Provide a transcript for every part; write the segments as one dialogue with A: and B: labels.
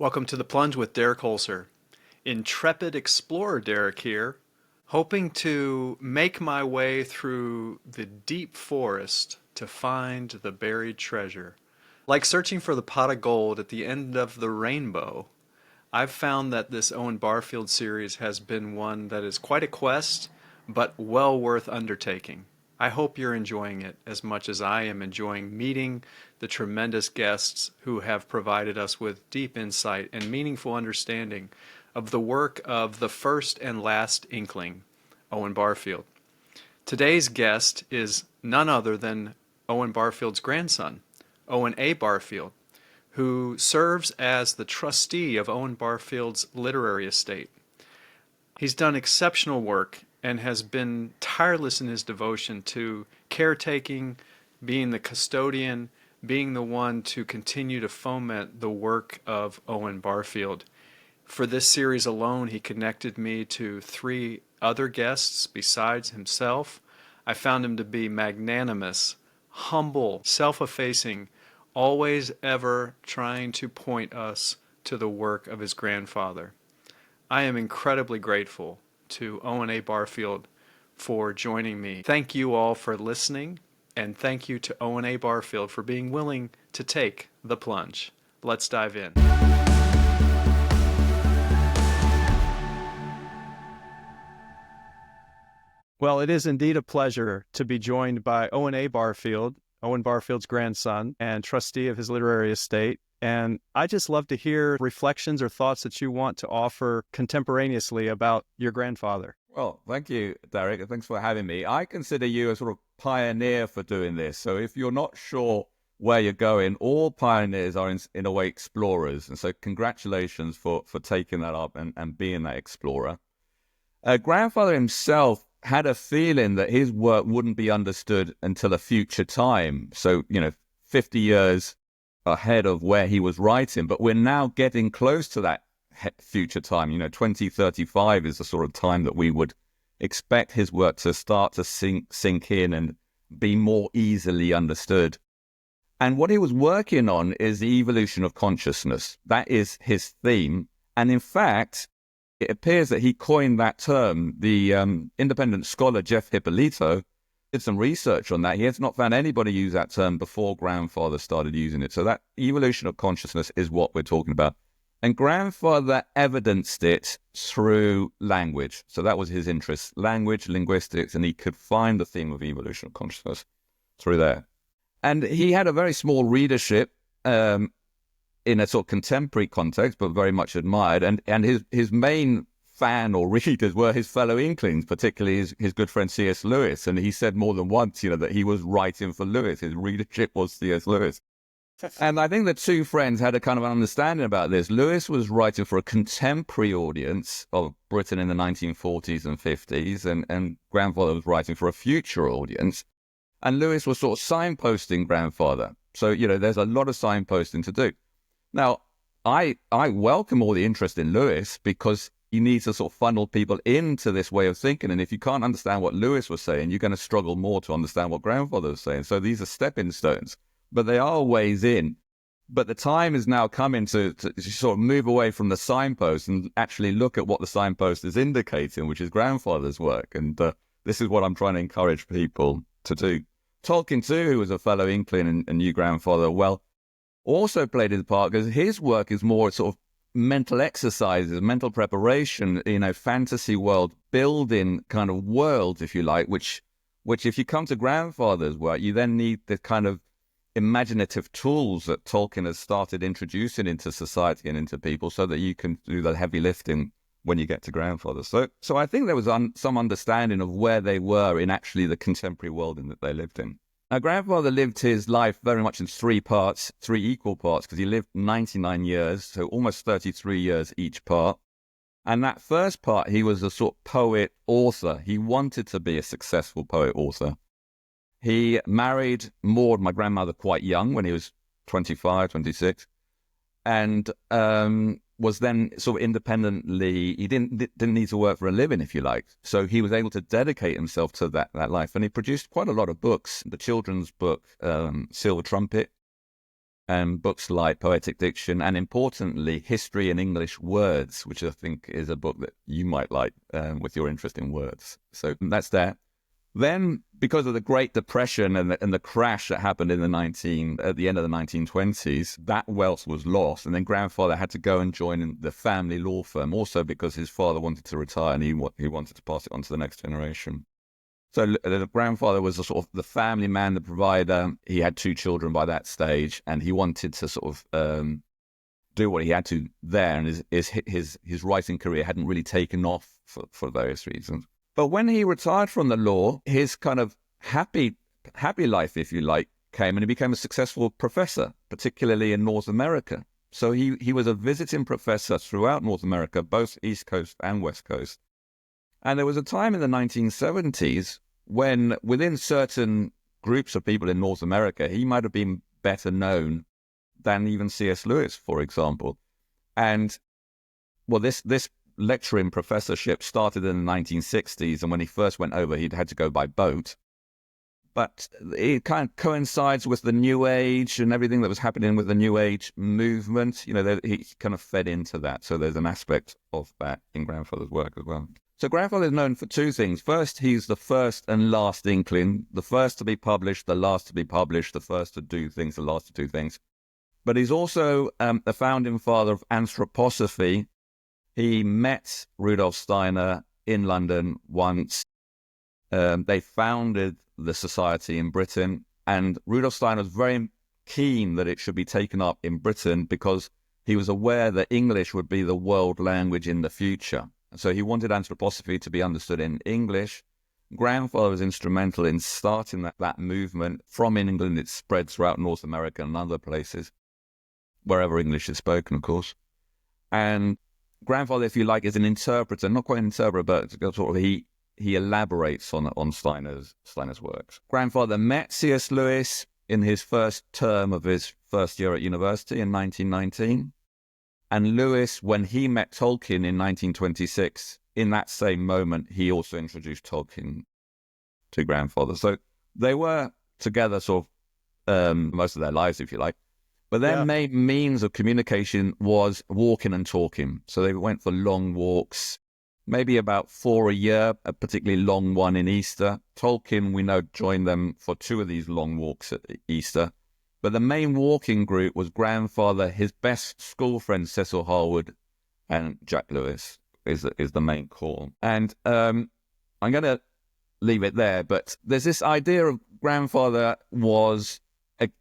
A: Welcome to The Plunge with Derekholser. Intrepid explorer Derek here, hoping to make my way through the deep forest to find the buried treasure. Like searching for the pot of gold at the end of the rainbow, I've found that this Owen Barfield series has been one that is quite a quest, but well worth undertaking. I hope you're enjoying it as much as I am enjoying meeting the tremendous guests who have provided us with deep insight and meaningful understanding of the work of the First and Last Inkling, Owen Barfield. Today's guest is none other than Owen Barfield's grandson, Owen A. Barfield, who serves as the trustee of Owen Barfield's Literary Estate. He's done exceptional work and has been tireless in his devotion to caretaking, being the custodian, being the one to continue to foment the work of Owen Barfield. For this series alone, he connected me to 3 other guests besides himself. I found him to be magnanimous, humble, self-effacing, always ever trying to point us to the work of his grandfather. I am incredibly grateful to Owen A. Barfield for joining me. Thank you all for listening, and thank you to Owen A. Barfield for being willing to take the plunge. Let's dive in. Well, it is indeed a pleasure to be joined by Owen A. Barfield, Owen Barfield's grandson and trustee of his literary estate. And I just love to hear reflections or thoughts that you want to offer contemporaneously about your grandfather.
B: Well, thank you, Derek. Thanks for having me. I consider you a sort of pioneer for doing this. So if you're not sure where you're going, all pioneers are in a way explorers. And so congratulations for taking that up and being that explorer. Grandfather himself had a feeling that his work wouldn't be understood until a future time. So, 50 years ahead of where he was writing, but we're now getting close to that future time. 2035 is the sort of time that we would expect his work to start to sink in and be more easily understood. And what he was working on is the evolution of consciousness. That is his theme. And in fact, it appears that he coined that term. The independent scholar Jeff Hippolito did some research on that. He has not found anybody use that term before grandfather started using it. So that evolution of consciousness is what we're talking about. And grandfather evidenced it through language. So that was his interest, language, linguistics, and he could find the theme of evolution of consciousness through there. And he had a very small readership in a sort of contemporary context, but very much admired. And his main fan or readers were his fellow Inklings, particularly his good friend C.S. Lewis. And he said more than once, that he was writing for Lewis. His readership was C.S. Lewis. And I think the two friends had a kind of an understanding about this. Lewis was writing for a contemporary audience of Britain in the 1940s and 50s, and grandfather was writing for a future audience. And Lewis was sort of signposting grandfather. So, there's a lot of signposting to do. Now, I welcome all the interest in Lewis because you need to sort of funnel people into this way of thinking. And if you can't understand what Lewis was saying, you're going to struggle more to understand what grandfather was saying. So these are stepping stones, but they are ways in. But the time is now coming to sort of move away from the signpost and actually look at what the signpost is indicating, which is grandfather's work. And this is what I'm trying to encourage people to do. Tolkien, too, who was a fellow Inkling and knew grandfather well, also played his part because his work is more sort of mental exercises, mental preparation, fantasy world building kind of world, if you like, which if you come to grandfather's work, you then need the kind of imaginative tools that Tolkien has started introducing into society and into people so that you can do the heavy lifting when you get to grandfather. So I think there was some understanding of where they were in actually the contemporary world in that they lived in. Now, grandfather lived his life very much in 3 parts, 3 equal parts, because he lived 99 years, so almost 33 years each part. And that first part, he was a sort of poet-author. He wanted to be a successful poet-author. He married Maud, my grandmother, quite young, when he was 25, 26, and was then sort of independently, he didn't need to work for a living, if you like. So he was able to dedicate himself to that life. And he produced quite a lot of books. The children's book, Silver Trumpet, and books like Poetic Diction, and importantly, History in English Words, which I think is a book that you might like with your interest in words. So that's there. Then, because of the Great Depression and the crash that happened in at the end of the 1920s, that wealth was lost, and then grandfather had to go and join the family law firm, also because his father wanted to retire and he wanted to pass it on to the next generation. So the grandfather was a sort of the family man, the provider. He had 2 children by that stage, and he wanted to sort of do what he had to there, and his writing career hadn't really taken off for various reasons. But when he retired from the law, his kind of happy life, if you like, came, and he became a successful professor, particularly in North America. So he was a visiting professor throughout North America, both East Coast and West Coast. And there was a time in the 1970s when within certain groups of people in North America, he might have been better known than even C.S. Lewis, for example. And well, this lecturing professorship started in the 1960s, and when he first went over, he'd had to go by boat. But it kind of coincides with the New Age and everything that was happening with the New Age movement. You know, he kind of fed into that. So there's an aspect of that in grandfather's work as well. So grandfather is known for 2 things. First, he's the first and last Inkling, the first to be published, the last to be published, the first to do things, the last to do things. But he's also the founding father of Anthroposophy. He met Rudolf Steiner in London once. They founded the society in Britain, and Rudolf Steiner was very keen that it should be taken up in Britain because he was aware that English would be the world language in the future. So he wanted anthroposophy to be understood in English. Grandfather was instrumental in starting that movement. From England, it spread throughout North America and other places, wherever English is spoken, of course. And grandfather, if you like, is an interpreter, not quite an interpreter, but sort of he elaborates on Steiner's works. Grandfather met C.S. Lewis in his first term of his first year at university in 1919. And Lewis, when he met Tolkien in 1926, in that same moment, he also introduced Tolkien to grandfather. So they were together sort of most of their lives, if you like. But their main means of communication was walking and talking. So they went for long walks, maybe about 4 a year, a particularly long one in Easter. Tolkien, we know, joined them for 2 of these long walks at Easter. But the main walking group was grandfather, his best school friend, Cecil Harwood, and Jack Lewis is the main core. And I'm going to leave it there, but there's this idea of grandfather was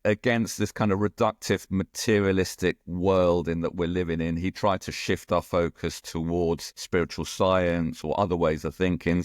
B: against this kind of reductive, materialistic world in that we're living in. He tried to shift our focus towards spiritual science or other ways of thinking.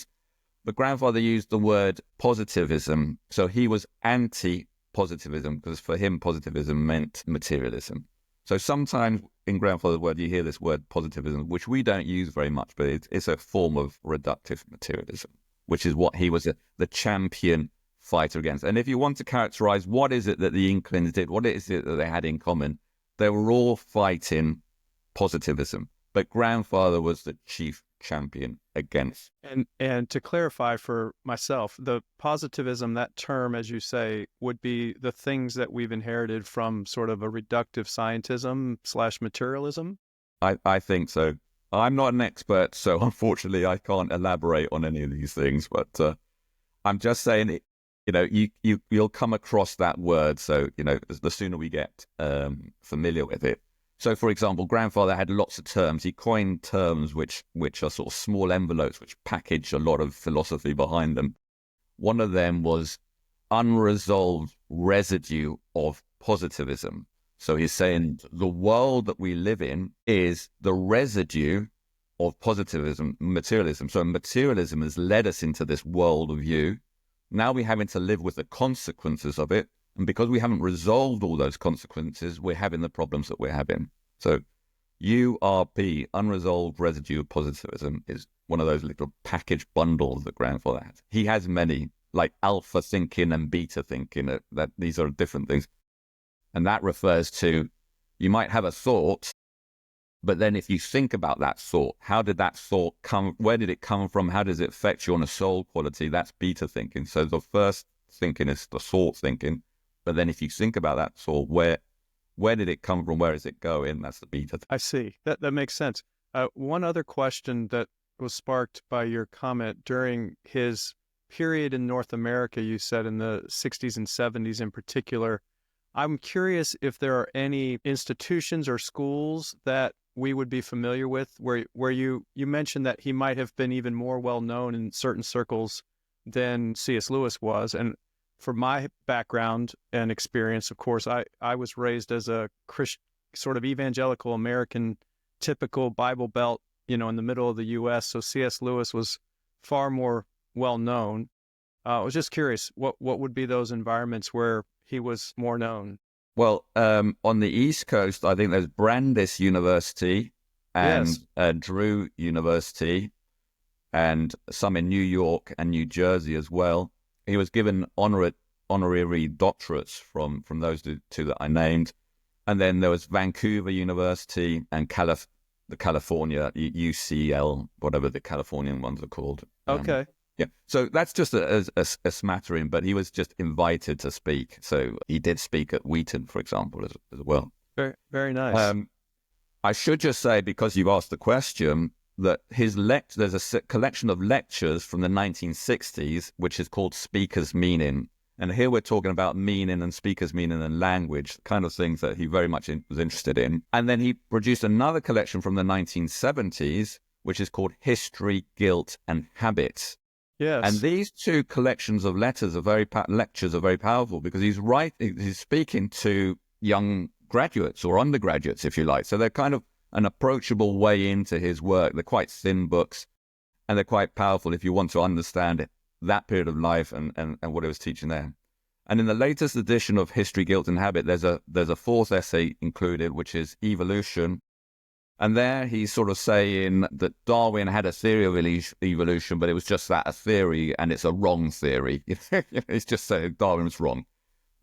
B: But grandfather used the word positivism. So he was anti-positivism because for him, positivism meant materialism. So sometimes in grandfather's word, you hear this word positivism, which we don't use very much, but it's a form of reductive materialism, which is what he was the champion fighter against. And if you want to characterize what is it that the Inklings did, what is it that they had in common, they were all fighting positivism. But grandfather was the chief champion against.
A: And to clarify for myself, the positivism, that term, as you say, would be the things that we've inherited from sort of a reductive scientism / materialism?
B: I think so. I'm not an expert, so unfortunately I can't elaborate on any of these things, but I'm just saying it. You know, you'll come across that word. So, you know, the sooner we get familiar with it. So, for example, grandfather had lots of terms. He coined terms which are sort of small envelopes which package a lot of philosophy behind them. One of them was unresolved residue of positivism. So he's saying the world that we live in is the residue of positivism, materialism. So materialism has led us into this world of you. Now we're having to live with the consequences of it. And because we haven't resolved all those consequences, we're having the problems that we're having. So URP, unresolved residue of positivism, is one of those little package bundles that grandfather has. He has many, like alpha thinking and beta thinking, that these are different things. And that refers to, you might have a thought, but then if you think about that thought, how did that thought come, where did it come from, how does it affect you on a soul quality? That's beta thinking. So the first thinking is the thought thinking. But then if you think about that thought, where did it come from? Where is it going? That's the beta.
A: I see. That makes sense. One other question that was sparked by your comment during his period in North America, you said in the 60s and 70s in particular. I'm curious if there are any institutions or schools that we would be familiar with where you mentioned that he might have been even more well known in certain circles than C.S. Lewis was. And for my background and experience, of course, I was raised as a sort of evangelical American, typical Bible Belt, in the middle of the U.S. So C.S. Lewis was far more well known. I was just curious, what would be those environments where he was more known?
B: Well, on the East Coast, I think there's Brandeis University and
A: Yes.
B: Drew University, and some in New York and New Jersey as well. He was given honorary doctorates from those two that I named. And then there was Vancouver University and the California, UCL, whatever the Californian ones are called.
A: Okay.
B: Yeah. So that's just a smattering, but he was just invited to speak. So he did speak at Wheaton, for example, as well.
A: Very, very nice.
B: I should just say, because you've asked the question, that there's a collection of lectures from the 1960s, which is called Speaker's Meaning. And here we're talking about meaning and speaker's meaning and language, kind of things that he very much was interested in. And then he produced another collection from the 1970s, which is called History, Guilt, and Habit.
A: Yes.
B: And these two collections of lectures are very powerful, because he's speaking to young graduates or undergraduates, if you like. So they're kind of an approachable way into his work. They're quite thin books, and they're quite powerful if you want to understand that period of life and what he was teaching there. And in the latest edition of History, Guilt, and Habit, there's a fourth essay included, which is Evolution. And there he's sort of saying that Darwin had a theory of evolution, but it was just that, a theory, and it's a wrong theory. It's just saying Darwin was wrong.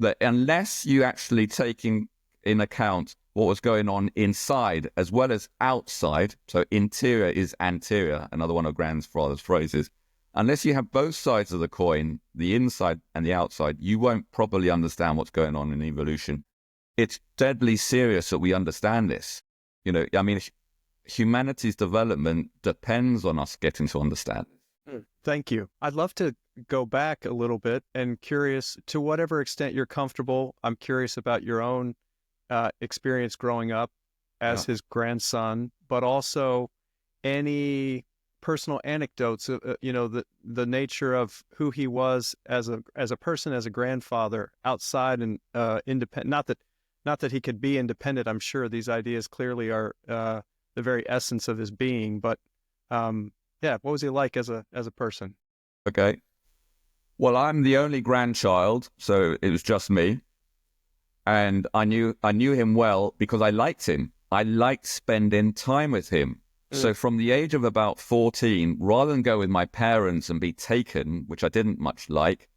B: That unless you actually take in account what was going on inside as well as outside, so interior is anterior, another one of grandfather's phrases, unless you have both sides of the coin, the inside and the outside, you won't properly understand what's going on in evolution. It's deadly serious that we understand this. Humanity's development depends on us getting to understand.
A: Thank you. I'd love to go back a little bit, and curious, to whatever extent you're comfortable, I'm curious about your own experience growing up as his grandson, but also any personal anecdotes, the nature of who he was as a person, as a grandfather, outside and independent. Not that he could be independent. I'm sure these ideas clearly are the very essence of his being. But what was he like as a person?
B: Okay. Well, I'm the only grandchild, so it was just me. And I knew him well because I liked him. I liked spending time with him. So from the age of about 14, rather than go with my parents and be taken, which I didn't much like,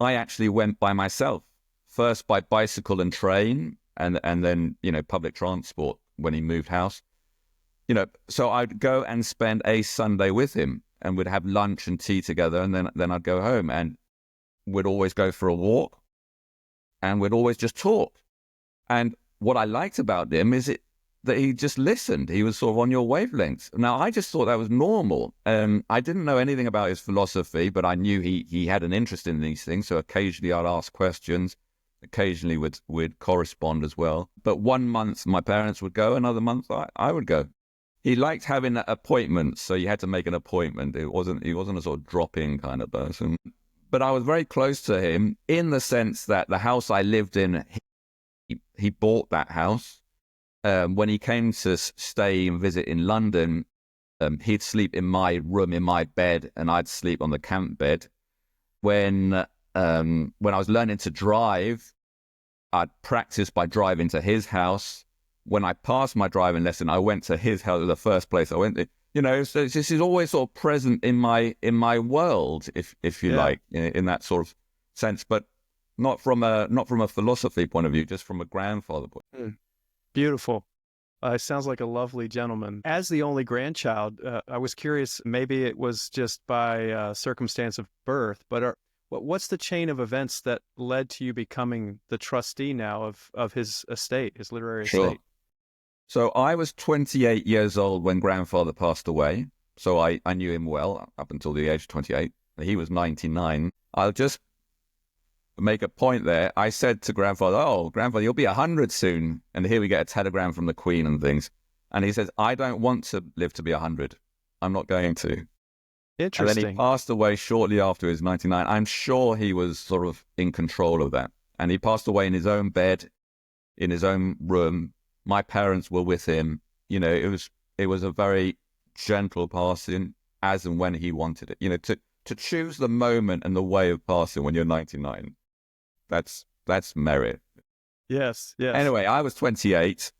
B: I actually went by myself. First by bicycle and train, and then, public transport when he moved house. So I'd go and spend a Sunday with him, and we'd have lunch and tea together, and then I'd go home, and we'd always go for a walk, and we'd always just talk. And what I liked about him is that he just listened. He was sort of on your wavelength. Now, I just thought that was normal. I didn't know anything about his philosophy, but I knew he had an interest in these things. So occasionally I'd ask questions. Occasionally we'd correspond as well. But one month my parents would go, another month I would go. He liked having appointments, so you had to make an appointment. He wasn't a sort of drop-in kind of person. But I was very close to him in the sense that the house I lived in, he bought that house. When he came to stay and visit in London, he'd sleep in my room, in my bed, and I'd sleep on the camp bed. When I was learning to drive, I'd practice by driving to his house. When I passed my driving lesson, I went to his house, the first place I went to. So this is always sort of present in my world, if you like, in that sort of sense, but not from a philosophy point of view, just from a grandfather point of view.
A: Beautiful. Sounds like a lovely gentleman. As the only grandchild, I was curious, maybe it was just by circumstance of birth, but What's the chain of events that led to you becoming the trustee now of his estate, his literary
B: Sure.
A: estate?
B: So I was 28 years old when grandfather passed away. So I knew him well up until the age of 28. He was 99. I'll just make a point there. I said to grandfather, "Oh, grandfather, you'll be 100 soon." And here we get a telegram from the Queen and things. And he says, "I don't want to live to be 100. I'm not going to." And then he
A: Interesting.
B: passed away shortly after he was 99. I'm sure he was sort of in control of that. And he passed away in his own bed, in his own room. My parents were with him. You know, it was a very gentle passing, as and when he wanted it. You know, to choose the moment and the way of passing when you're 99, that's merit.
A: Yes, yes.
B: Anyway, I was 28,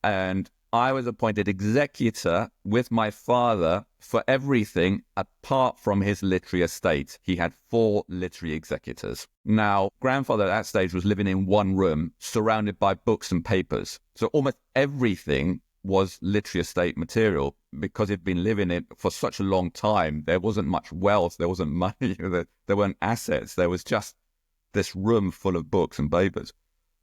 B: and I was appointed executor with my father for everything apart from his literary estate. He had 4 literary executors. Now, grandfather at that stage was living in one room surrounded by books and papers. So almost everything was literary estate material because he'd been living it for such a long time. There wasn't much wealth. There wasn't money. There weren't assets. There was just this room full of books and papers.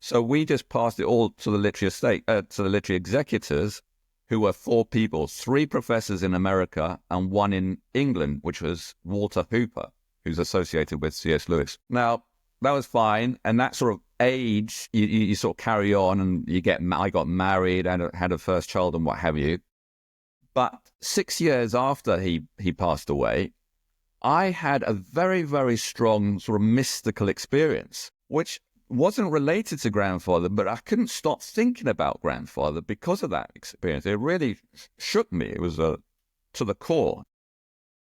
B: So we just passed it all to the literary estate, to the literary executors, who were 4 people, 3 professors in America and 1 in England, which was Walter Hooper, who's associated with C.S. Lewis. Now, that was fine. And that sort of age, you sort of carry on, and I got married and had a first child and what have you. But 6 years after he passed away, I had a very, very strong sort of mystical experience, which wasn't related to grandfather, but I couldn't stop thinking about grandfather because of that experience. It really shook me. It was to the core.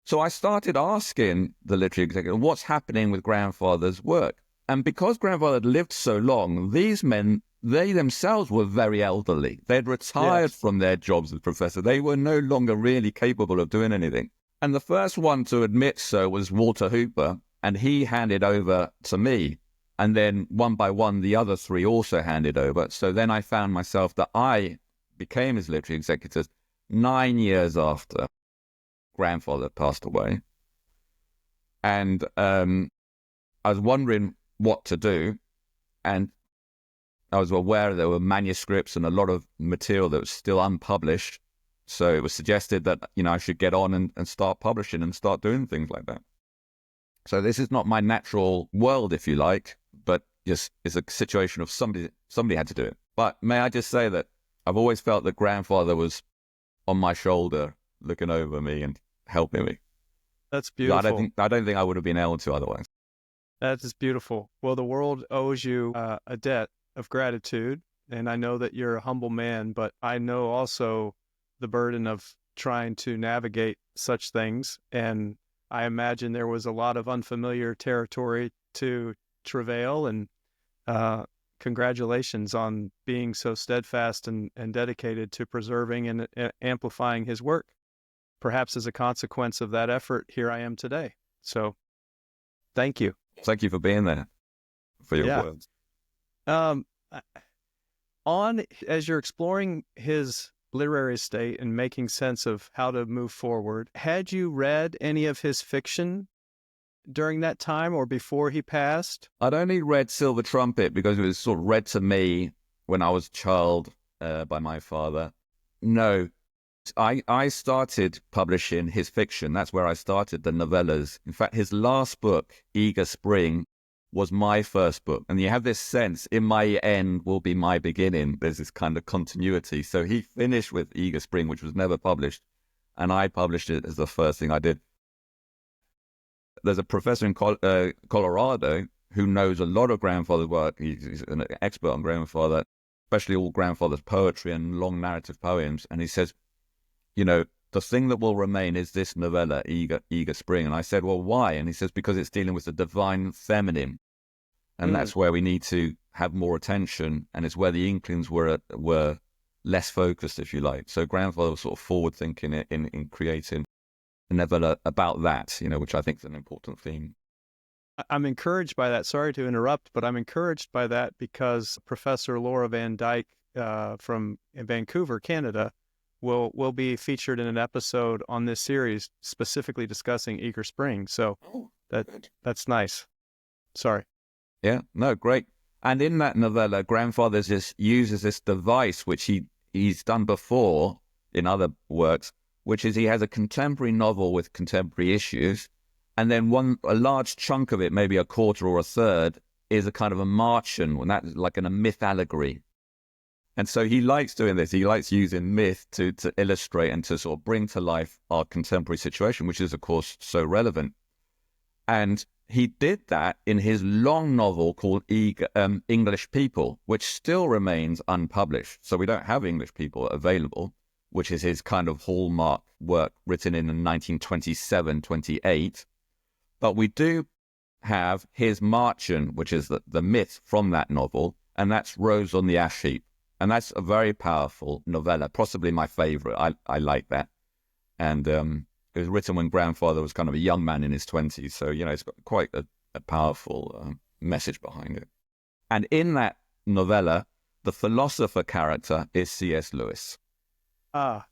B: So I started asking the literary executive, what's happening with grandfather's work? And because grandfather had lived so long, these men, they themselves were very elderly. They'd retired from their jobs as professor. They were no longer really capable of doing anything. And the first one to admit so was Walter Hooper, and he handed over to me. And then one by one, the other 3 also handed over. So then I found myself that I became his literary executor 9 years after grandfather passed away. And I was wondering what to do. And I was aware there were manuscripts and a lot of material that was still unpublished. So it was suggested that, I should get on and start publishing and start doing things like that. So this is not my natural world, if you like, but just it's a situation of somebody had to do it. But may I just say that I've always felt that grandfather was on my shoulder, looking over me and helping me.
A: That's beautiful.
B: I don't think I would have been able to otherwise.
A: That is beautiful. Well, the world owes you a debt of gratitude, and I know that you're a humble man, but I know also the burden of trying to navigate such things, and I imagine there was a lot of unfamiliar territory to travail, and congratulations on being so steadfast and dedicated to preserving and amplifying his work. Perhaps as a consequence of that effort, here I am today. So thank you.
B: Thank you for being there, for your words.
A: As you're exploring his literary estate and making sense of how to move forward, had you read any of his fiction during that time or before he passed?
B: I'd only read Silver Trumpet because it was sort of read to me when I was a child by my father. No, I started publishing his fiction. That's where I started, the novellas. In fact, his last book, Eager Spring, was my first book. And you have this sense, in my end will be my beginning. There's this kind of continuity. So he finished with Eager Spring, which was never published, and I published it as the first thing I did. There's a professor in Colorado who knows a lot of grandfather's work. He's an expert on grandfather, especially all grandfather's poetry and long narrative poems. And he says, the thing that will remain is this novella, Eager Spring. And I said, well, why? And he says, because it's dealing with the divine feminine. And that's where we need to have more attention. And it's where the Inklings were less focused, if you like. So grandfather was sort of forward thinking in creating a novella about that, which I think is an important theme.
A: I'm encouraged by that. Sorry to interrupt, but I'm encouraged by that because Professor Laura Van Dyke from Vancouver, Canada, will be featured in an episode on this series specifically discussing Eager Spring. So that's nice. Sorry.
B: Yeah, no, great. And in that novella, grandfather uses this device, which he's done before in other works, which is he has a contemporary novel with contemporary issues, and then a large chunk of it, maybe a quarter or a third, is a kind of a Martian, and that's like a myth allegory. And so he likes doing this. He likes using myth to illustrate and to sort of bring to life our contemporary situation, which is, of course, so relevant. And he did that in his long novel called English People, which still remains unpublished. So we don't have English People available, which is his kind of hallmark work written in 1927, 28. But we do have his Martian, which is the myth from that novel, and that's Rose on the Ash Heap. And that's a very powerful novella, possibly my favorite. I like that. And it was written when grandfather was kind of a young man in his 20s. So, it's got quite a powerful message behind it. And in that novella, the philosopher character is C.S. Lewis.
A: Ah,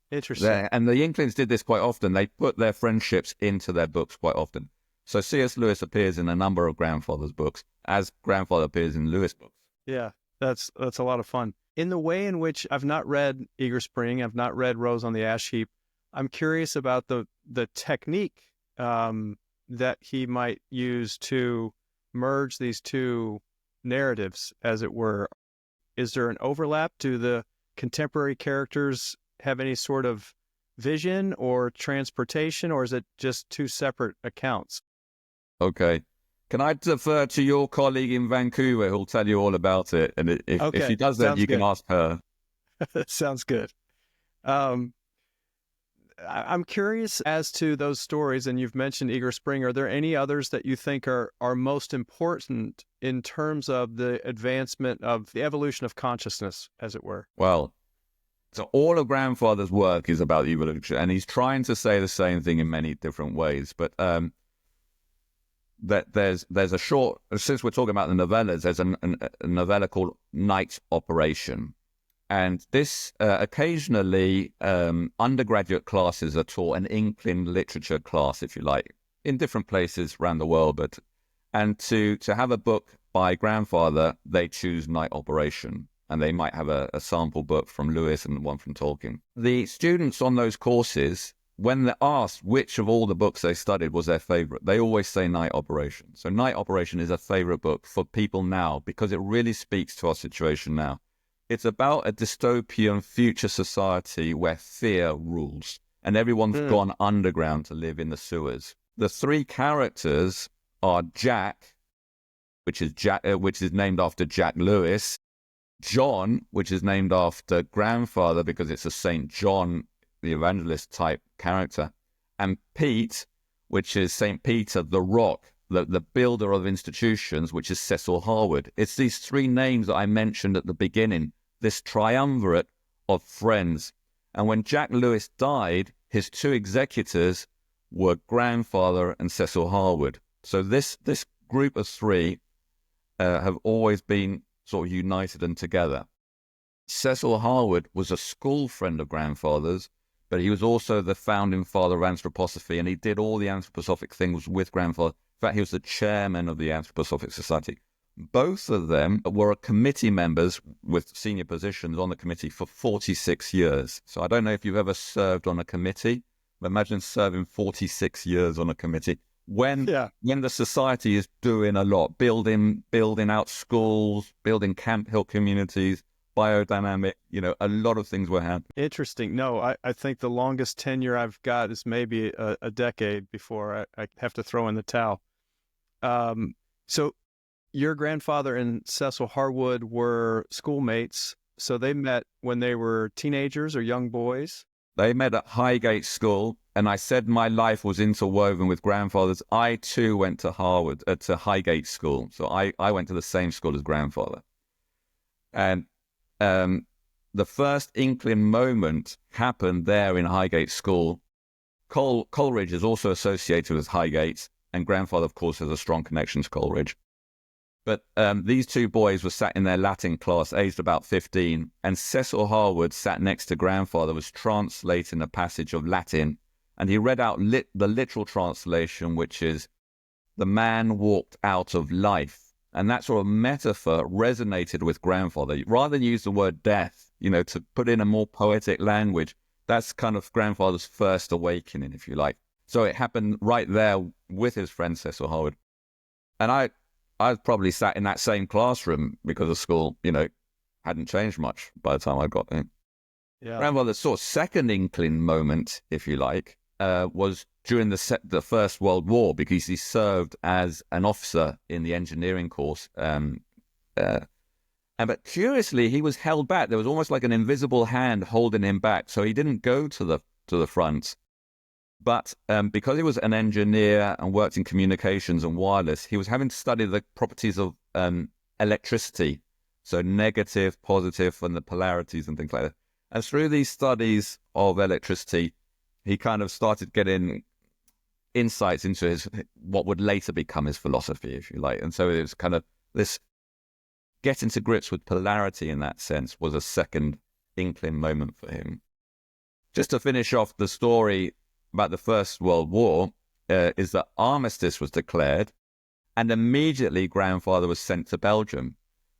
A: interesting.
B: And the Inklings did this quite often. They put their friendships into their books quite often. So C.S. Lewis appears in a number of grandfather's books, as grandfather appears in Lewis' books.
A: Yeah, that's a lot of fun. In the way in which I've not read Eager Spring, I've not read Rose on the Ash Heap, I'm curious about the technique that he might use to merge these two narratives, as it were. Is there an overlap? Do the contemporary characters have any sort of vision or transportation, or is it just two separate accounts?
B: Okay. Can I defer to your colleague in Vancouver who'll tell you all about it? And if she does that, you can ask her.
A: Sounds good. I'm curious as to those stories, and you've mentioned Eager Spring. Are there any others that you think are most important in terms of the advancement of the evolution of consciousness, as it were?
B: Well, so all of grandfather's work is about evolution, and he's trying to say the same thing in many different ways. But that there's a short, since we're talking about the novellas, there's a novella called Night Operation. And this, occasionally, undergraduate classes are taught an Inkling literature class, if you like, in different places around the world. And to have a book by grandfather, they choose Night Operation. And they might have a sample book from Lewis and one from Tolkien. The students on those courses, when they're asked which of all the books they studied was their favorite, they always say Night Operation. So Night Operation is a favorite book for people now because it really speaks to our situation now. It's about a dystopian future society where fear rules and everyone's gone underground to live in the sewers. The three characters are Jack, which is named after Jack Lewis, John, which is named after grandfather because it's a Saint John the Evangelist type character, and Pete, which is Saint Peter the Rock, the builder of institutions, which is Cecil Harwood. It's these three names that I mentioned at the beginning, this triumvirate of friends. And when Jack Lewis died, his two executors were grandfather and Cecil Harwood. So this group of three have always been sort of united and together. Cecil Harwood was a school friend of grandfather's, but he was also the founding father of anthroposophy, and he did all the anthroposophic things with grandfather. In fact, he was the chairman of the Anthroposophic Society. Both of them were committee members with senior positions on the committee for 46 years. So I don't know if you've ever served on a committee, but imagine serving 46 years on a committee when the society is doing a lot, building out schools, building Camp Hill communities, biodynamic, a lot of things were happening.
A: Interesting. No, I think the longest tenure I've got is maybe a decade before I have to throw in the towel. So your grandfather and Cecil Harwood were schoolmates, so they met when they were teenagers or young boys?
B: They met at Highgate School, and I said my life was interwoven with grandfather's. I too went to Highgate School, so I went to the same school as grandfather. And the first Inkling moment happened there in Highgate School. Coleridge is also associated with Highgate, and grandfather, of course, has a strong connection to Coleridge. But these two boys were sat in their Latin class, aged about 15, and Cecil Harwood sat next to grandfather, was translating a passage of Latin, and he read out the literal translation, which is, the man walked out of life. And that sort of metaphor resonated with grandfather. Rather than use the word death, to put in a more poetic language, that's kind of grandfather's first awakening, if you like. So it happened right there with his friend Cecil Harwood. And I probably sat in that same classroom because the school, hadn't changed much by the time I got there.
A: Yeah.
B: Grandfather's sort of second inkling moment, if you like, was during the First World War, because he served as an officer in the engineering course. But curiously, he was held back. There was almost like an invisible hand holding him back, so he didn't go to the front. But because he was an engineer and worked in communications and wireless, he was having to study the properties of electricity, so negative, positive, and the polarities and things like that. And through these studies of electricity, he kind of started getting insights into what would later become his philosophy, if you like. And so it was kind of this getting to grips with polarity in that sense was a second inkling moment for him. Just to finish off the story about the First World War, is that armistice was declared, and immediately grandfather was sent to Belgium,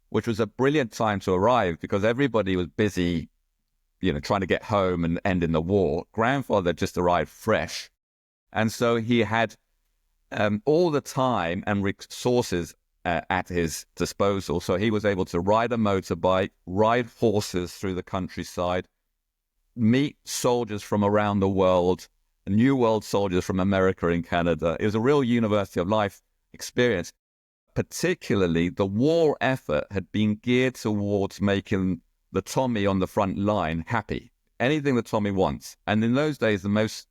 B: which was a brilliant time to arrive because everybody was busy, trying to get home and ending the war. Grandfather just arrived fresh. And so he had all the time and resources at his disposal. So he was able to ride a motorbike, ride horses through the countryside, meet soldiers from around the world, New World soldiers from America and Canada. It was a real University of Life experience. Particularly, the war effort had been geared towards making the Tommy on the front line happy. Anything the Tommy wants. And in those days, the most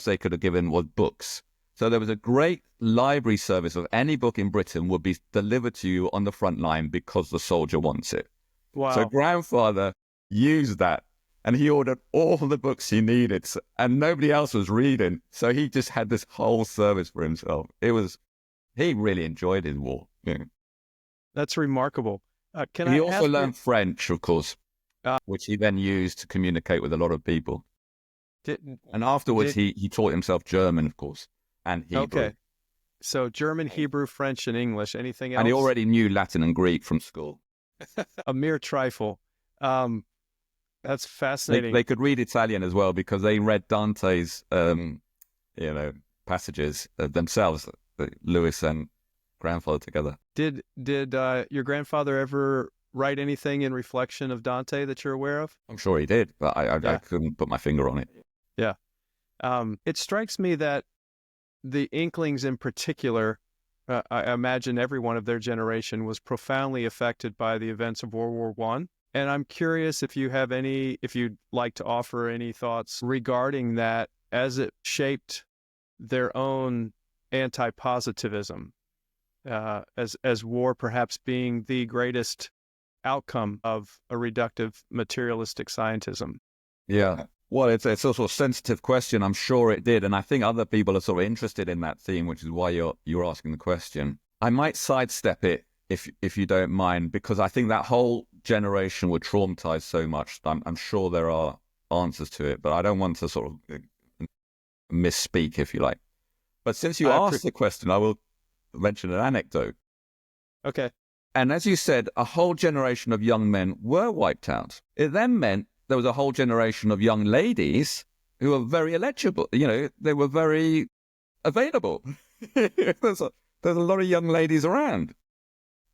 B: they could have given was books. So there was a great library service of any book in Britain would be delivered to you on the front line because the soldier wants it.
A: Wow.
B: So grandfather used that, and he ordered all the books he needed, and nobody else was reading. So he just had this whole service for himself. He really enjoyed his war. Yeah.
A: That's remarkable.
B: He also learned French, of course, which he then used to communicate with a lot of people. And afterwards, he taught himself German, of course, and Hebrew. Okay.
A: So German, Hebrew, French, and English. Anything else?
B: And he already knew Latin and Greek from school.
A: A mere trifle. That's fascinating.
B: They could read Italian as well because they read Dante's, passages themselves, Lewis and grandfather together.
A: Did your grandfather ever write anything in reflection of Dante that you're aware of?
B: I'm sure he did, but I couldn't put my finger on it.
A: Yeah. It strikes me that the Inklings in particular, I imagine everyone of their generation was profoundly affected by the events of World War I. And I'm curious if you'd like to offer any thoughts regarding that as it shaped their own anti-positivism, as war perhaps being the greatest outcome of a reductive materialistic scientism.
B: Yeah. Well, it's a sort of sensitive question. I'm sure it did. And I think other people are sort of interested in that theme, which is why you're asking the question. I might sidestep it if you don't mind, because I think that whole generation were traumatized so much. I'm sure there are answers to it, but I don't want to sort of misspeak, if you like. But since you asked the question, I will mention an anecdote.
A: Okay.
B: And as you said, a whole generation of young men were wiped out. It then meant there was a whole generation of young ladies who were very eligible. They were very available. There's a lot of young ladies around.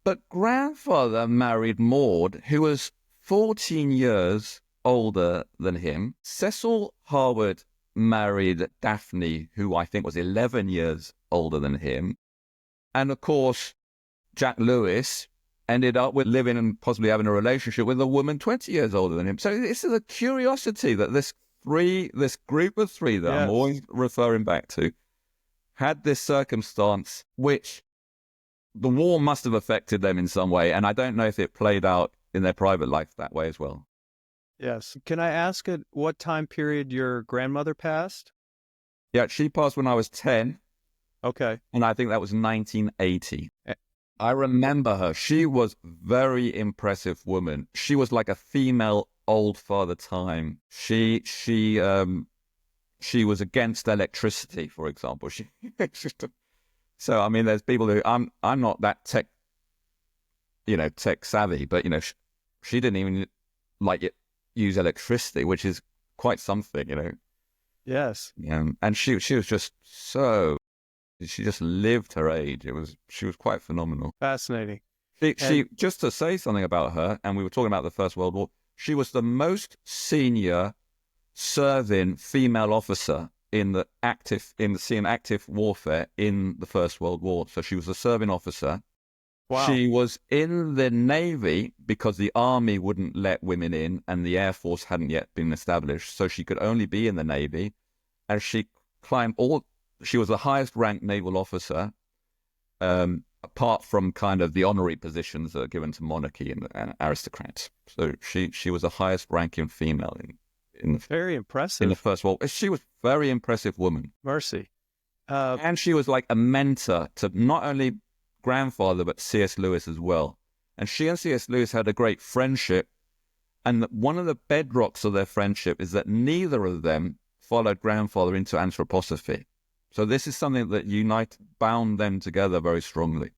B: But grandfather married Maud, who was 14 years older than him. Cecil Harwood married Daphne, who I think was 11 years older than him. And of course, Jack Lewis ended up with living and possibly having a relationship with a woman 20 years older than him. So this is a curiosity that this group of three that I'm always referring back to had this circumstance, which the war must have affected them in some way. And I don't know if it played out in their private life that way as well.
A: Yes. Can I ask at what time period your grandmother passed?
B: Yeah, she passed when I was 10.
A: Okay.
B: And I think that was 1980. I remember her. She was a very impressive woman. She was like a female old Father Time. She was against electricity, for example. So, I mean, there's people who, I'm not that tech savvy, but, she didn't even use electricity, which is quite something.
A: Yes.
B: And she was just she just lived her age. She was quite phenomenal.
A: Fascinating.
B: She just to say something about her, and we were talking about the First World War, she was the most senior serving female officer in the active warfare in the First World War. So she was a serving officer.
A: Wow.
B: She was in the Navy because the Army wouldn't let women in and the Air Force hadn't yet been established. So she could only be in the Navy. And she she was the highest ranked naval officer, apart from kind of the honorary positions that are given to monarchy and aristocrats. So she was the highest ranking female in
A: very impressive
B: in the First World War. She was a very impressive woman.
A: Mercy.
B: And she was like a mentor to not only grandfather, but C.S. Lewis as well. And she and C.S. Lewis had a great friendship. And one of the bedrocks of their friendship is that neither of them followed grandfather into anthroposophy. So this is something that bound them together very strongly.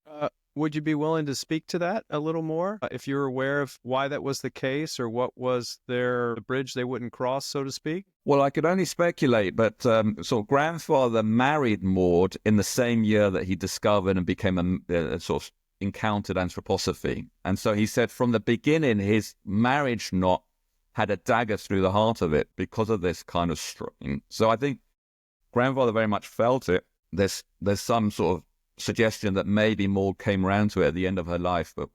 A: Would you be willing to speak to that a little more? If you're aware of why that was the case, or what was the bridge they wouldn't cross, so to speak?
B: Well, I could only speculate, but grandfather married Maud in the same year that he discovered and became a sort of encountered anthroposophy. And so he said from the beginning, his marriage knot had a dagger through the heart of it because of this kind of strain. So I think grandfather very much felt it. There's some sort of suggestion that maybe Maud came around to it at the end of her life, but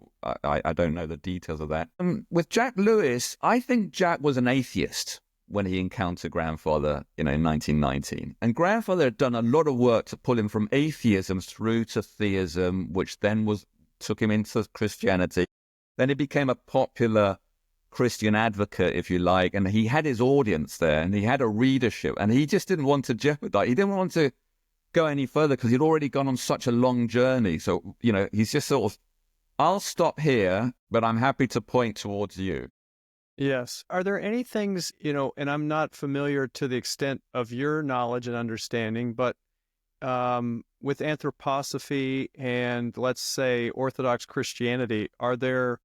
B: I don't know the details of that. With Jack Lewis, I think Jack was an atheist when he encountered grandfather, in 1919. And grandfather had done a lot of work to pull him from atheism through to theism, which then took him into Christianity. Then he became a popular Christian advocate, if you like, and he had his audience there, and he had a readership, and he just didn't want to jeopardize. He didn't want to go any further because he'd already gone on such a long journey. So, he's just sort of, I'll stop here, but I'm happy to point towards you.
A: Yes. Are there any things, and I'm not familiar to the extent of your knowledge and understanding, but with anthroposophy and, let's say, Orthodox Christianity, are there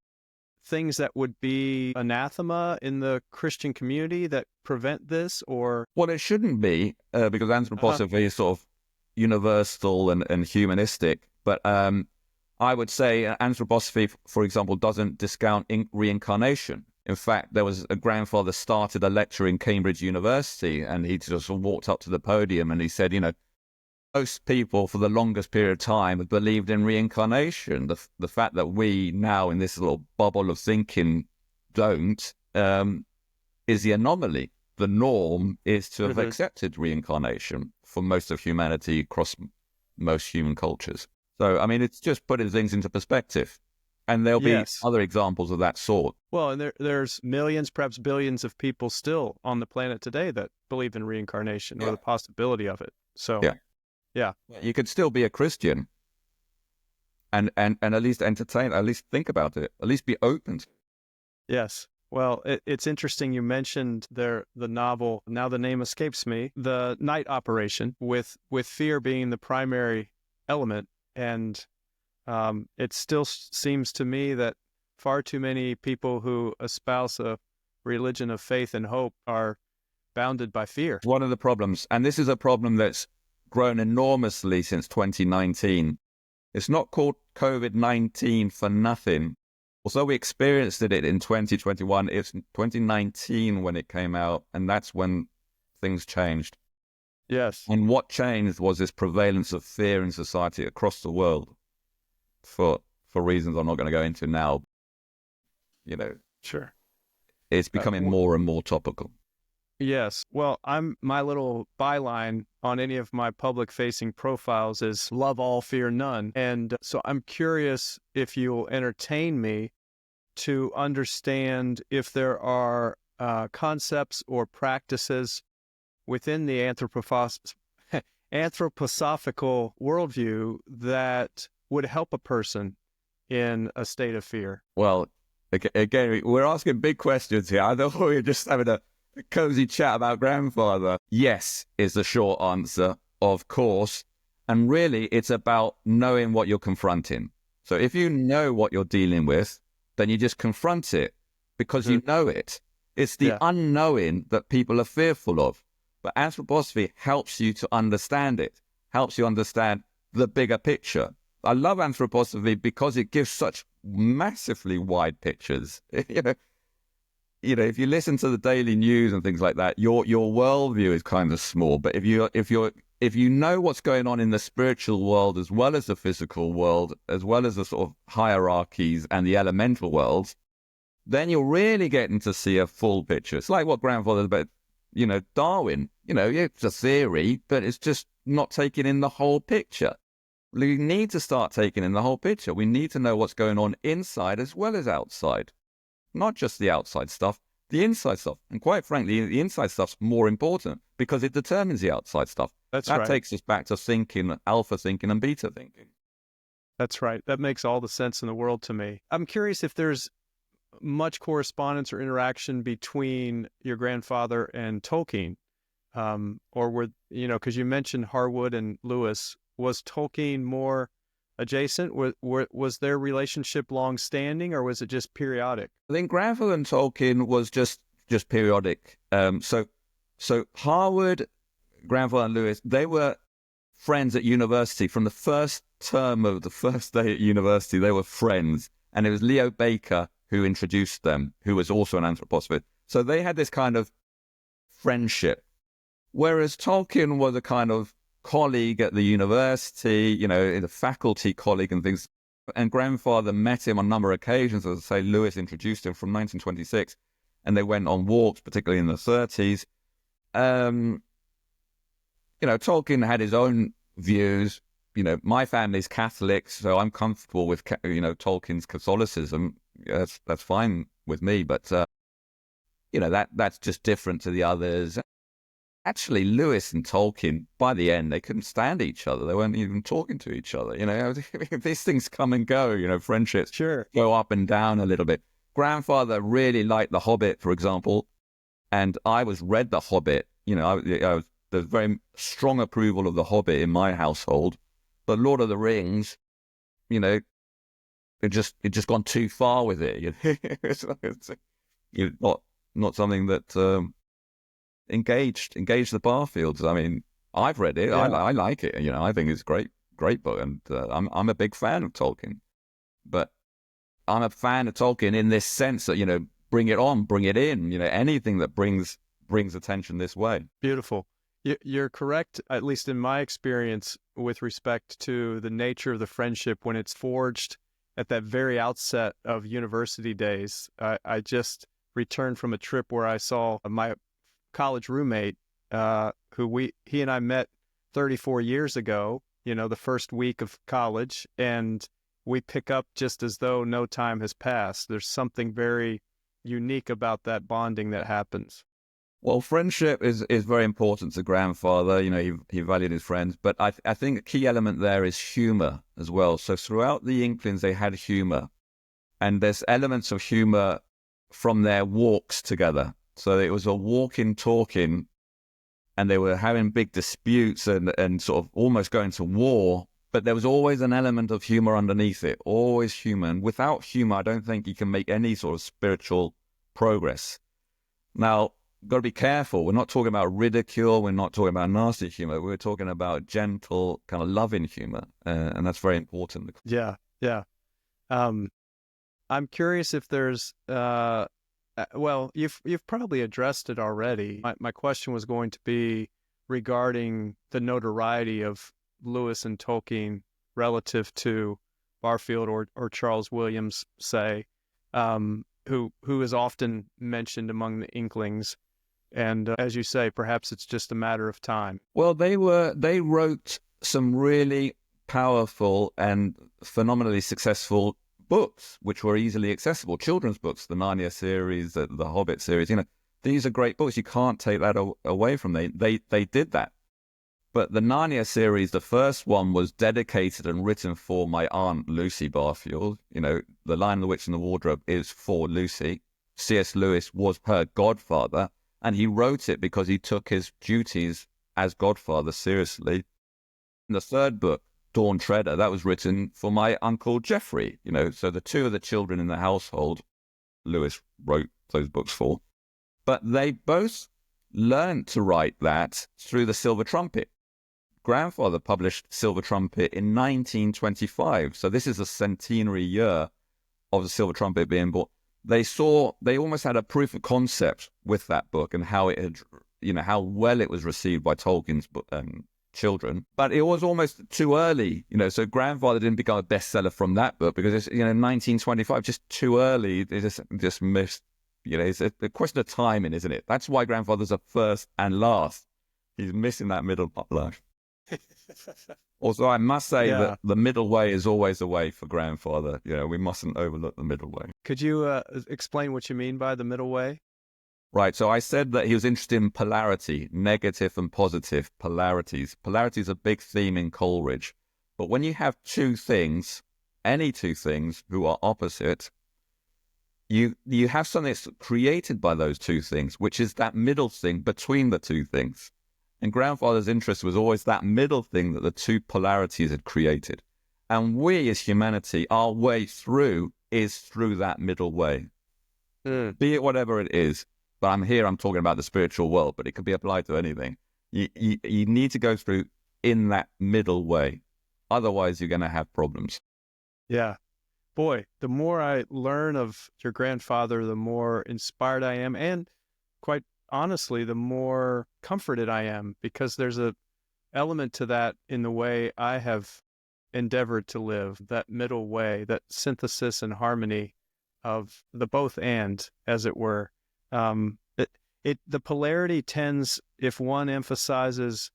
A: things that would be anathema in the Christian community that prevent this, or?
B: Well, it shouldn't be, because anthroposophy is sort of universal and humanistic. But I would say anthroposophy, for example, doesn't discount reincarnation. In fact, there was a grandfather started a lecture in Cambridge University, and he just walked up to the podium and he said, most people for the longest period of time have believed in reincarnation. The fact that we now in this little bubble of thinking don't is the anomaly. The norm is to have accepted reincarnation for most of humanity across most human cultures. So, I mean, it's just putting things into perspective. And there'll be other examples of that sort.
A: Well, and there's millions, perhaps billions of people still on the planet today that believe in reincarnation or the possibility of it. So, yeah.
B: You could still be a Christian and at least entertain, at least think about it, at least be open to it.
A: Yes. Well, it's interesting you mentioned the novel, now the name escapes me, The Night Operation, with fear being the primary element. And it still seems to me that far too many people who espouse a religion of faith and hope are bounded by fear.
B: One of the problems, and this is a problem that's grown enormously since 2019. It's not called COVID-19 for nothing. Although we experienced it in 2021, it's 2019 when it came out, and that's when things changed.
A: Yes.
B: And what changed was this prevalence of fear in society across the world for reasons I'm not going to go into now.
A: Sure.
B: It's becoming more and more topical.
A: Yes. Well, my little byline on any of my public-facing profiles is love all, fear none. And so I'm curious if you'll entertain me to understand if there are concepts or practices within the anthroposophical worldview that would help a person in a state of fear.
B: Well, again, we're asking big questions here. I thought we were just having a cozy chat about grandfather. Yes is the short answer, of course. And really, it's about knowing what you're confronting. So if you know what you're dealing with, then you just confront it because you know it. It's the unknowing that people are fearful of. But anthroposophy helps you to understand it, helps you understand the bigger picture. I love anthroposophy because it gives such massively wide pictures. If you listen to the daily news and things like that, your worldview is kind of small. But if you know what's going on in the spiritual world as well as the physical world, as well as the sort of hierarchies and the elemental worlds, then you're really getting to see a full picture. It's like what grandfather about, Darwin. It's a theory, but it's just not taking in the whole picture. We need to start taking in the whole picture. We need to know what's going on inside as well as outside. Not just the outside stuff, the inside stuff. And quite frankly, the inside stuff's more important because it determines the outside stuff.
A: That
B: takes us back to thinking, alpha thinking and beta thinking.
A: That's right. That makes all the sense in the world to me. I'm curious if there's much correspondence or interaction between your grandfather and Tolkien, or were, because you mentioned Harwood and Lewis. Was Tolkien more adjacent? Was their relationship long-standing, or was it just periodic?
B: I think grandfather and Tolkien was just periodic. So Harwood, grandfather and Lewis, they were friends at university. From the first term of the first day at university, they were friends. And it was Leo Baker who introduced them, who was also an anthroposophist. So they had this kind of friendship. Whereas Tolkien was a kind of colleague at the university, the faculty colleague and things. And grandfather met him on a number of occasions. As I say, Lewis introduced him from 1926, and they went on walks, particularly in the 30s. Tolkien had his own views. My family's Catholic, so I'm comfortable with, Tolkien's Catholicism. That's fine with me, but, that's just different to the others. Actually, Lewis and Tolkien, by the end, they couldn't stand each other. They weren't even talking to each other. These things come and go, friendships go up and down a little bit. Grandfather really liked The Hobbit, for example, and I read The Hobbit. There's very strong approval of The Hobbit in my household. But Lord of the Rings, it just gone too far with it. It's not something that engaged the Barfields. I mean, I've read it. Yeah. I like it. I think it's a great book, and I'm a big fan of Tolkien. But I'm a fan of Tolkien in this sense that bring it on, bring it in. Anything that brings attention this way.
A: Beautiful. You're correct, at least in my experience, with respect to the nature of the friendship when it's forged at that very outset of university days. I just returned from a trip where I saw my college roommate, he and I met 34 years ago, the first week of college, and we pick up just as though no time has passed. There's something very unique about that bonding that happens.
B: Well, friendship is very important to grandfather. He valued his friends, but I think a key element there is humor as well. So throughout the Inklings, they had humor, and there's elements of humor from their walks together. So it was a walking, talking, and they were having big disputes and sort of almost going to war. But there was always an element of humor underneath it, always humor. And without humor, I don't think you can make any sort of spiritual progress. Now, got to be careful. We're not talking about ridicule. We're not talking about nasty humor. We're talking about gentle, kind of loving humor. And that's very important.
A: Yeah. I'm curious if there's... well, you've probably addressed it already. My question was going to be regarding the notoriety of Lewis and Tolkien relative to Barfield or Charles Williams, say, who is often mentioned among the Inklings. And as you say, perhaps it's just a matter of time.
B: Well, they wrote some really powerful and phenomenally successful books, which were easily accessible. Children's books, the Narnia series, the Hobbit series, these are great books. You can't take that away from them. They did that. But the Narnia series, the first one was dedicated and written for my aunt, Lucy Barfield. The Lion, the Witch and the Wardrobe is for Lucy. C.S. Lewis was her godfather, and he wrote it because he took his duties as godfather seriously. And the third book, Dawn Treader, that was written for my uncle Geoffrey. So the two of the children in the household, Lewis wrote those books for. But they both learned to write that through the Silver Trumpet. Grandfather published Silver Trumpet in 1925. So this is a centenary year of the Silver Trumpet being bought. They almost had a proof of concept with that book and how it had, how well it was received by Tolkien's children. But it was almost too early, so Grandfather didn't become a bestseller from that book because it's, 1925, just too early. They just missed, it's a question of timing, isn't it? That's why Grandfather's a first and last. He's missing that middle life. Also, I must say that the middle way is always the way for Grandfather. We mustn't overlook the middle way.
A: Could you explain what you mean by the middle way?
B: Right. So I said that he was interested in polarity, negative and positive polarities. Polarity is a big theme in Coleridge. But when you have two things, any two things who are opposite, you have something that's created by those two things, which is that middle thing between the two things. And Grandfather's interest was always that middle thing that the two polarities had created. And we as humanity, our way through is through that middle way. Be it whatever it is. But I'm talking about the spiritual world, but it could be applied to anything. You need to go through in that middle way. Otherwise, you're going to have problems.
A: Yeah. Boy, the more I learn of your grandfather, the more inspired I am. And quite honestly, the more comforted I am, because there's a element to that in the way I have endeavored to live, that middle way, that synthesis and harmony of the both and, as it were. The polarity tends, if one emphasizes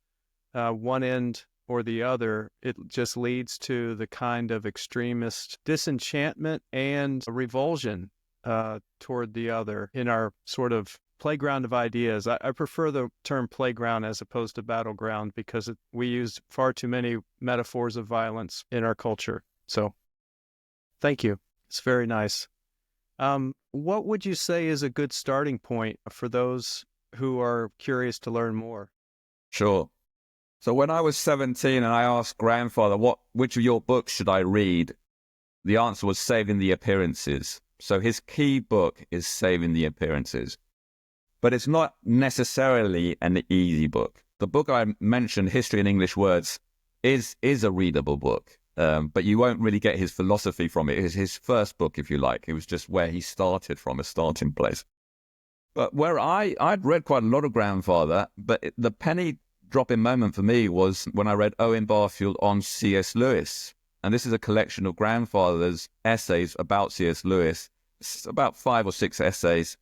A: one end or the other, it just leads to the kind of extremist disenchantment and revulsion toward the other in our sort of playground of ideas. I prefer the term playground as opposed to battleground because we use far too many metaphors of violence in our culture. So thank you. It's very nice. What would you say is a good starting point for those who are curious to learn more?
B: Sure. So when I was 17 and I asked Grandfather, which of your books should I read? The answer was Saving the Appearances. So his key book is Saving the Appearances. But it's not necessarily an easy book. The book I mentioned, History in English Words, is a readable book. But you won't really get his philosophy from it. It's his first book, if you like. It was just where he started from, a starting place. But where I'd read quite a lot of Grandfather, but the penny dropping moment for me was when I read Owen Barfield on C.S. Lewis. And this is a collection of Grandfather's essays about C.S. Lewis. It's about 5 or 6 essays.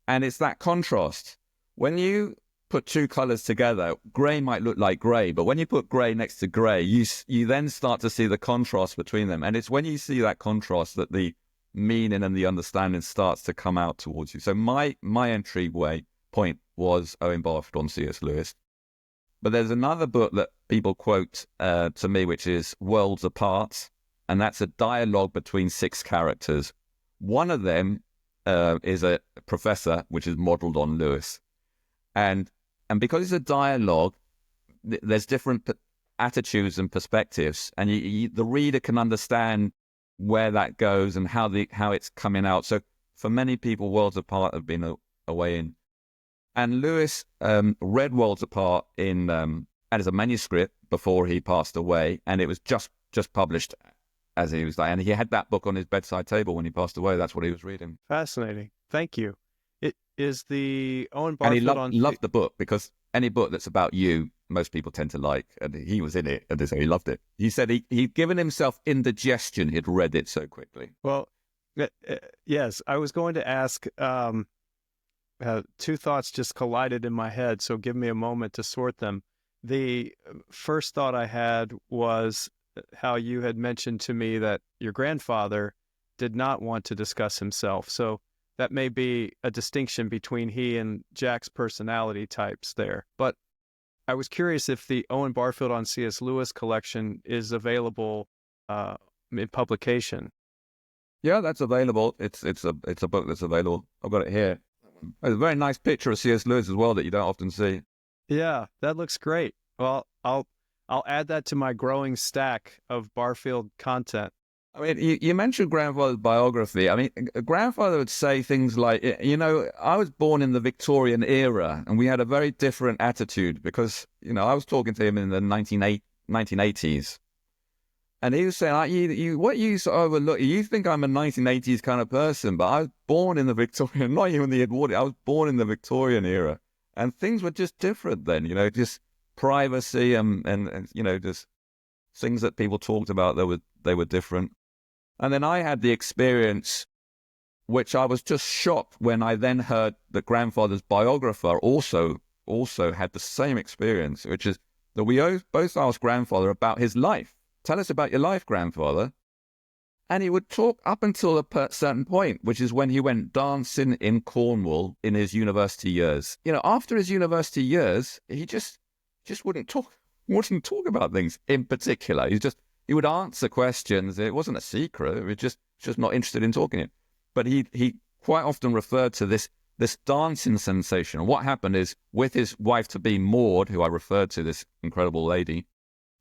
B: And it's that contrast. When you put two colors together, gray might look like gray, but when you put gray next to gray, you then start to see the contrast between them. And it's when you see that contrast that the meaning and the understanding starts to come out towards you. So my entryway point was Owen Barfield on C.S. Lewis. But there's another book that people quote to me, which is Worlds Apart, and that's a dialogue between 6 characters. One of them is a professor, which is modeled on Lewis. And because it's a dialogue, there's different attitudes and perspectives, and the reader can understand where that goes and how it's coming out. So for many people, Worlds Apart have been a way in. And Lewis read Worlds Apart as a manuscript before he passed away, and it was just published as he was dying. And he had that book on his bedside table when he passed away. That's what he was reading.
A: Fascinating. Thank you. It is the Owen Barfield
B: and he loved the book, because any book that's about you, most people tend to like, and he was in it, and so he loved it. He said he'd given himself indigestion. He'd read it so quickly.
A: Well, yes, I was going to ask. 2 thoughts just collided in my head, so give me a moment to sort them. The first thought I had was how you had mentioned to me that your grandfather did not want to discuss himself. So that may be a distinction between he and Jack's personality types there. But I was curious if the Owen Barfield on C.S. Lewis collection is available in publication.
B: Yeah, that's available. It's a book that's available. I've got it here. There's a very nice picture of C.S. Lewis as well that you don't often see.
A: Yeah, that looks great. Well, I'll add that to my growing stack of Barfield content.
B: I mean, you mentioned grandfather's biography. I mean, a grandfather would say things like, I was born in the Victorian era, and we had a very different attitude because, I was talking to him in the 1980s, and he was saying, what you sort of overlook, you think I'm a 1980s kind of person, but I was born in the Victorian, not even the Edwardian, I was born in the Victorian era, and things were just different then, just privacy and just things that people talked about, they were different. And then I had the experience, which I was just shocked when I then heard that grandfather's biographer also had the same experience, which is that we both asked grandfather about his life. Tell us about your life, grandfather. And he would talk up until a certain point, which is when he went dancing in Cornwall in his university years. After his university years, he just wouldn't talk about things in particular. He would answer questions. It wasn't a secret. He was just not interested in talking it. But he quite often referred to this dancing sensation. And what happened is, with his wife-to-be, Maud, who I referred to, this incredible lady,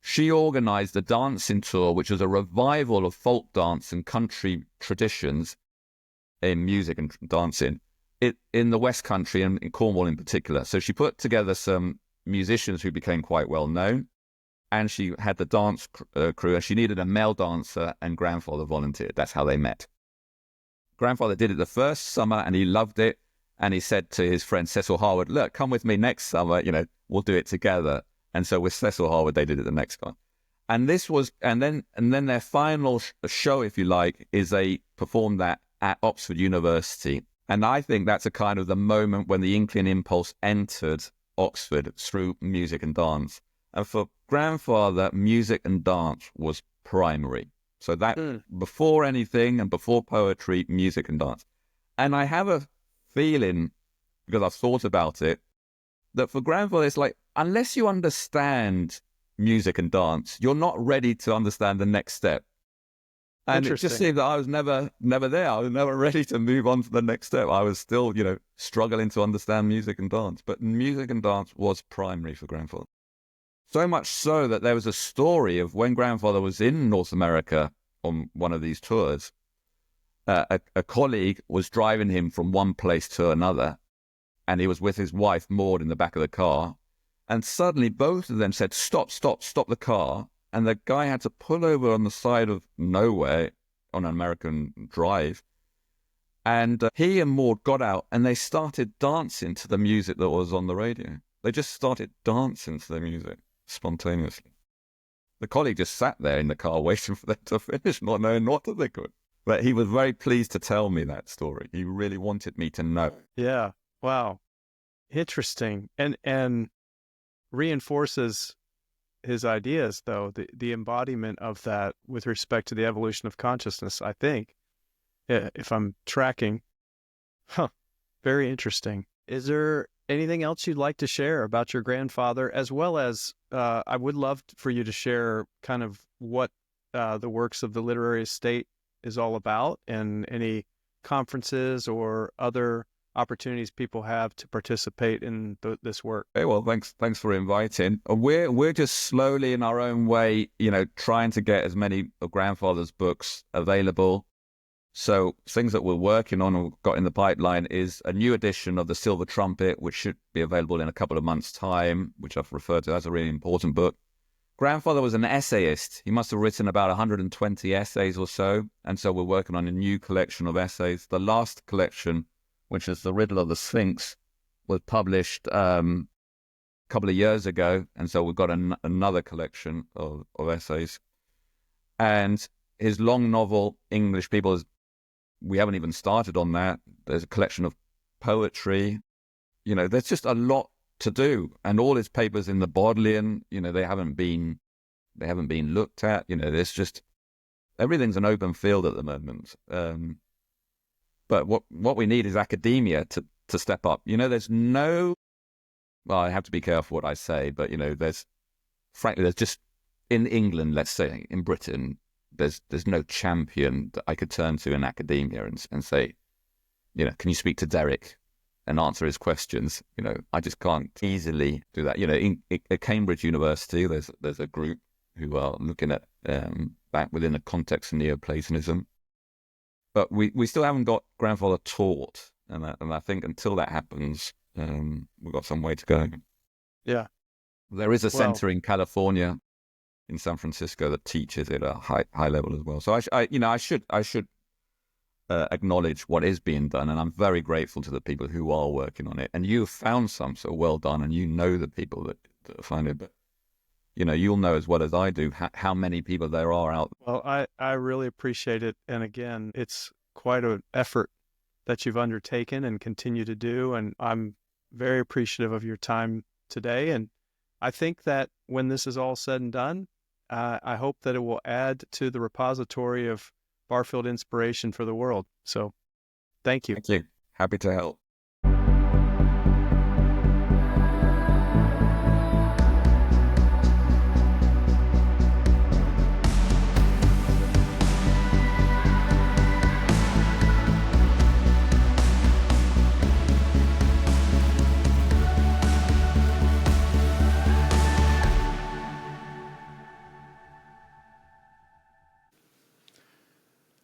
B: she organized a dancing tour, which was a revival of folk dance and country traditions in music and dancing in the West Country and in Cornwall in particular. So she put together some musicians who became quite well known, and she had the dance crew, and she needed a male dancer, and grandfather volunteered. That's how they met. Grandfather did it the first summer, and he loved it, and he said to his friend Cecil Harwood, look, come with me next summer, we'll do it together. And so with Cecil Harwood, they did it the next time. And this was, and then their final show, if you like, is they performed that at Oxford University. And I think that's a kind of the moment when the Inkling impulse entered Oxford through music and dance. And for grandfather, music and dance was primary. So that before anything and before poetry, music and dance. And I have a feeling, because I've thought about it, that for grandfather, it's like, unless you understand music and dance, you're not ready to understand the next step. And it just seemed that I was never there. I was never ready to move on to the next step. I was still, struggling to understand music and dance. But music and dance was primary for grandfather. So much so that there was a story of when grandfather was in North America on one of these tours, a colleague was driving him from one place to another, and he was with his wife, Maud, in the back of the car. And suddenly both of them said, stop the car. And the guy had to pull over on the side of nowhere on an American drive. And he and Maud got out and they started dancing to the music that was on the radio. They just started dancing to the music spontaneously. The colleague just sat there in the car waiting for them to finish, not knowing what to think of it. But he was very pleased to tell me that story. He really wanted me to know.
A: Yeah. Wow. Interesting. And reinforces his ideas, though, the embodiment of that with respect to the evolution of consciousness, I think, if I'm tracking. Very interesting. Is there anything else you'd like to share about your grandfather, as well as I would love for you to share kind of what the works of the Literary Estate is all about, and any conferences or other opportunities people have to participate in this work?
B: Okay, well, thanks for inviting. We're just slowly in our own way, trying to get as many of grandfather's books available. So things that we're working on or got in the pipeline is a new edition of The Silver Trumpet, which should be available in a couple of months' time, which I've referred to as a really important book. Grandfather was an essayist. He must have written about 120 essays or so. And so we're working on a new collection of essays. The last collection, which is The Riddle of the Sphinx, was published a couple of years ago. And so we've got another collection of essays. And his long novel, English People, we haven't even started on that. There's a collection of poetry. There's just a lot to do. And all his papers in the Bodleian, they haven't been looked at. There's just, everything's an open field at the moment. But what we need is academia to step up. There's no, well, I have to be careful what I say, but, there's just, in England, let's say, in Britain, there's no champion that I could turn to in academia and say, can you speak to Derek? and answer his questions. I just can't easily do that. At Cambridge University, there's a group who are looking at back within the context of Neoplatonism, but we still haven't got grandfather taught, and I think until that happens, we've got some way to go.
A: Yeah.
B: There is a center in California, in San Francisco, that teaches it at a high level as well. So I should acknowledge what is being done, and I'm very grateful to the people who are working on it. And you've found some, so well done, and the people that find it. But you'll know as well as I do how many people there are out there.
A: Well, I really appreciate it, and again, it's quite an effort that you've undertaken and continue to do, and I'm very appreciative of your time today. And I think that when this is all said and done, I hope that it will add to the repository of Barfield inspiration for the world. So thank you.
B: Thank you. Happy to help.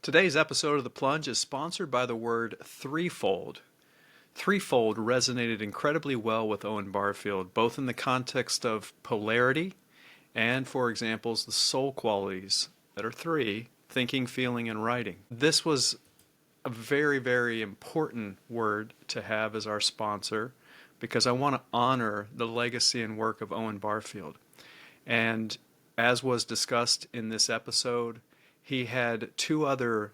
A: Today's episode of The Plunge is sponsored by the word threefold. Threefold resonated incredibly well with Owen Barfield, both in the context of polarity and, for examples, the soul qualities that are three: thinking, feeling, and writing. This was a very, very important word to have as our sponsor because I want to honor the legacy and work of Owen Barfield. And as was discussed in this episode, he had two other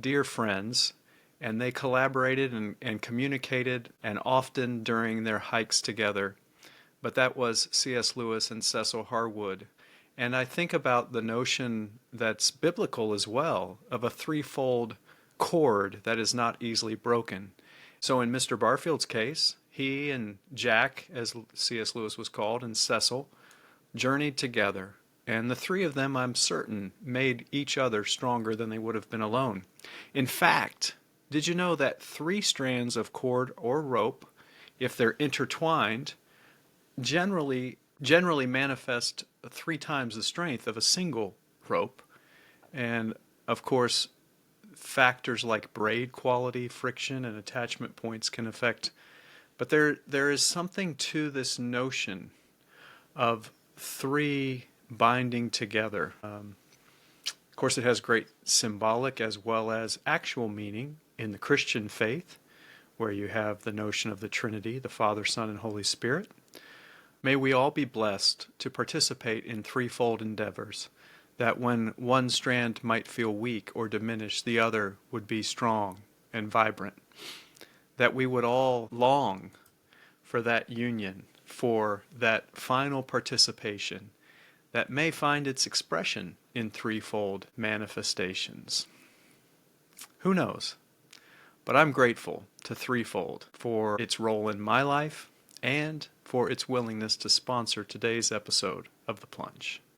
A: dear friends, and they collaborated and communicated, and often during their hikes together. But that was C.S. Lewis and Cecil Harwood. And I think about the notion that's biblical as well of a threefold cord that is not easily broken. So in Mr. Barfield's case, he and Jack, as C.S. Lewis was called, and Cecil journeyed together. And the three of them, I'm certain, made each other stronger than they would have been alone. In fact, did you know that three strands of cord or rope, if they're intertwined, generally manifest 3 times the strength of a single rope? And of course, factors like braid quality, friction, and attachment points can affect. But there is something to this notion of three binding together. Of course, it has great symbolic as well as actual meaning in the Christian faith, where you have the notion of the Trinity, the Father, Son, and Holy Spirit. May we all be blessed to participate in threefold endeavors, that when one strand might feel weak or diminished, the other would be strong and vibrant. That we would all long for that union, for that final participation that may find its expression in threefold manifestations. Who knows? But I'm grateful to Threefold for its role in my life and for its willingness to sponsor today's episode of The Plunge.